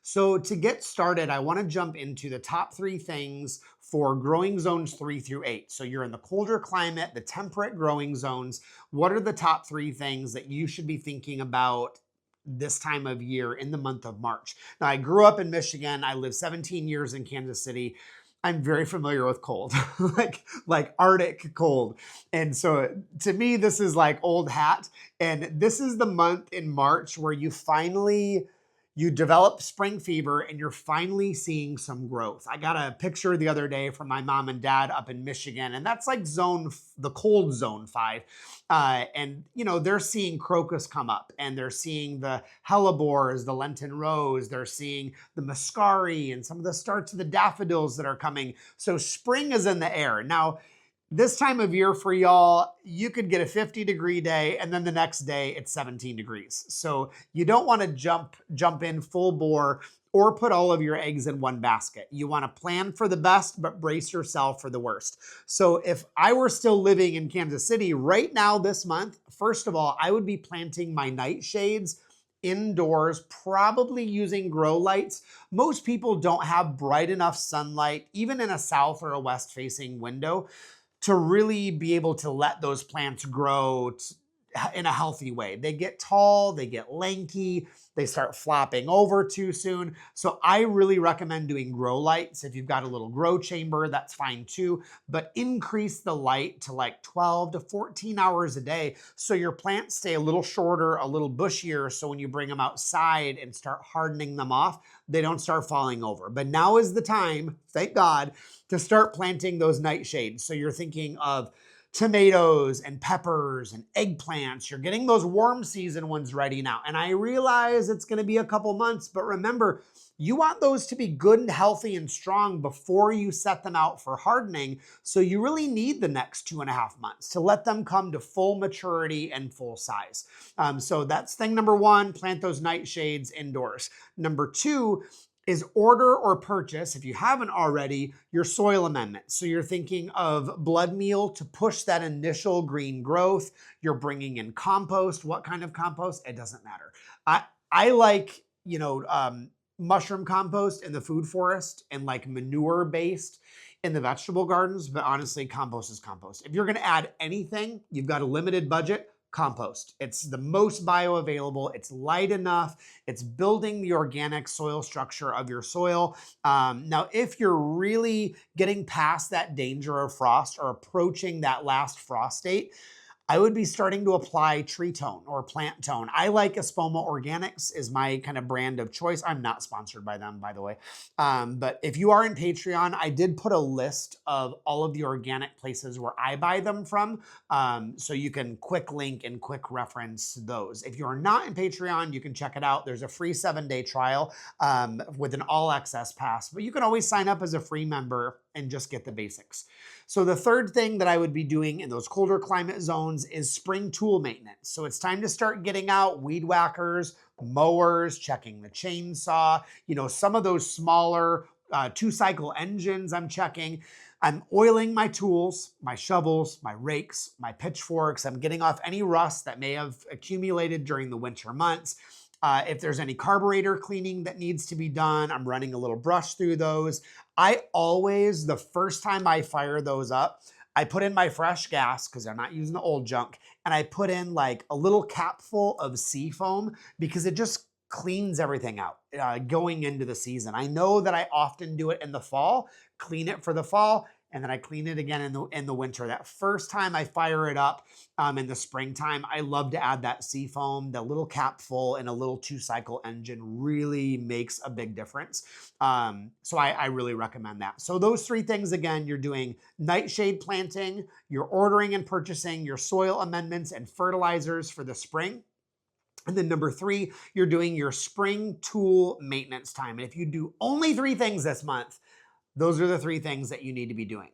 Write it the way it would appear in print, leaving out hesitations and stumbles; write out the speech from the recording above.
So to get started, I want to jump into the top 3 things for growing zones 3 through 8. So you're in the colder climate, the temperate growing zones. What are the top 3 things that you should be thinking about this time of year in the month of March? Now, I grew up in Michigan. I lived 17 years in Kansas City. I'm very familiar with cold, like Arctic cold. And so to me, this is like old hat. And this is the month in March where you develop spring fever and you're finally seeing some growth. I got a picture the other day from my mom and dad up in Michigan, and that's like the cold zone 5. And they're seeing crocus come up, and they're seeing the hellebores, the Lenten rose, they're seeing the muscari and some of the starts of the daffodils that are coming. So spring is in the air. Now, this time of year for y'all, you could get a 50-degree day and then the next day it's 17 degrees. So you don't want to jump in full bore or put all of your eggs in one basket. You want to plan for the best, but brace yourself for the worst. So if I were still living in Kansas City right now this month, first of all, I would be planting my nightshades indoors, probably using grow lights. Most people don't have bright enough sunlight, even in a south or a west facing window, to really be able to let those plants grow in a healthy way. They get tall, they get lanky, they start flopping over too soon. So I really recommend doing grow lights. If you've got a little grow chamber, that's fine too, but increase the light to like 12 to 14 hours a day so your plants stay a little shorter, a little bushier, so when you bring them outside and start hardening them off, they don't start falling over. But now is the time, thank God, to start planting those nightshades. So you're thinking of tomatoes and peppers and eggplants. You're getting those warm season ones ready now. And I realize it's going to be a couple months, but remember, you want those to be good and healthy and strong before you set them out for hardening. So you really need the next 2.5 months to let them come to full maturity and full size. So that's thing number 1, plant those nightshades indoors. Number 2, is order or purchase, if you haven't already, your soil amendment. So you're thinking of blood meal to push that initial green growth. You're bringing in compost. What kind of compost? It doesn't matter. I like, mushroom compost in the food forest and like manure based in the vegetable gardens. But honestly, compost is compost. If you're going to add anything, you've got a limited budget, compost. It's the most bioavailable. It's light enough. It's building the organic soil structure of your soil. Now, if you're really getting past that danger of frost or approaching that last frost date, I would be starting to apply tree tone or plant tone. I like Espoma Organics is my kind of brand of choice. I'm not sponsored by them, by the way. But if you are in Patreon, I did put a list of all of the organic places where I buy them from. So you can quick link and quick reference those. If you're not in Patreon, you can check it out. There's a free 7-day trial with an all access pass, but you can always sign up as a free member and just get the basics. So the third thing that I would be doing in those colder climate zones is spring tool maintenance. So it's time to start getting out weed whackers, mowers, checking the chainsaw, some of those smaller 2-cycle engines I'm checking. I'm oiling my tools, my shovels, my rakes, my pitchforks. I'm getting off any rust that may have accumulated during the winter months. If there's any carburetor cleaning that needs to be done, I'm running a little brush through those. The first time I fire those up, I put in my fresh gas because I'm not using the old junk. And I put in like a little capful of sea foam because it just cleans everything out going into the season. I know that I often do it in the fall, clean it for the fall, and then I clean it again in the winter. That first time I fire it up in the springtime, I love to add that sea foam. The little capful and a little 2-cycle engine really makes a big difference. So I really recommend that. So those 3 things, again, you're doing nightshade planting, you're ordering and purchasing your soil amendments and fertilizers for the spring. And then number 3, you're doing your spring tool maintenance time. And if you do only 3 things this month, those are the 3 things that you need to be doing.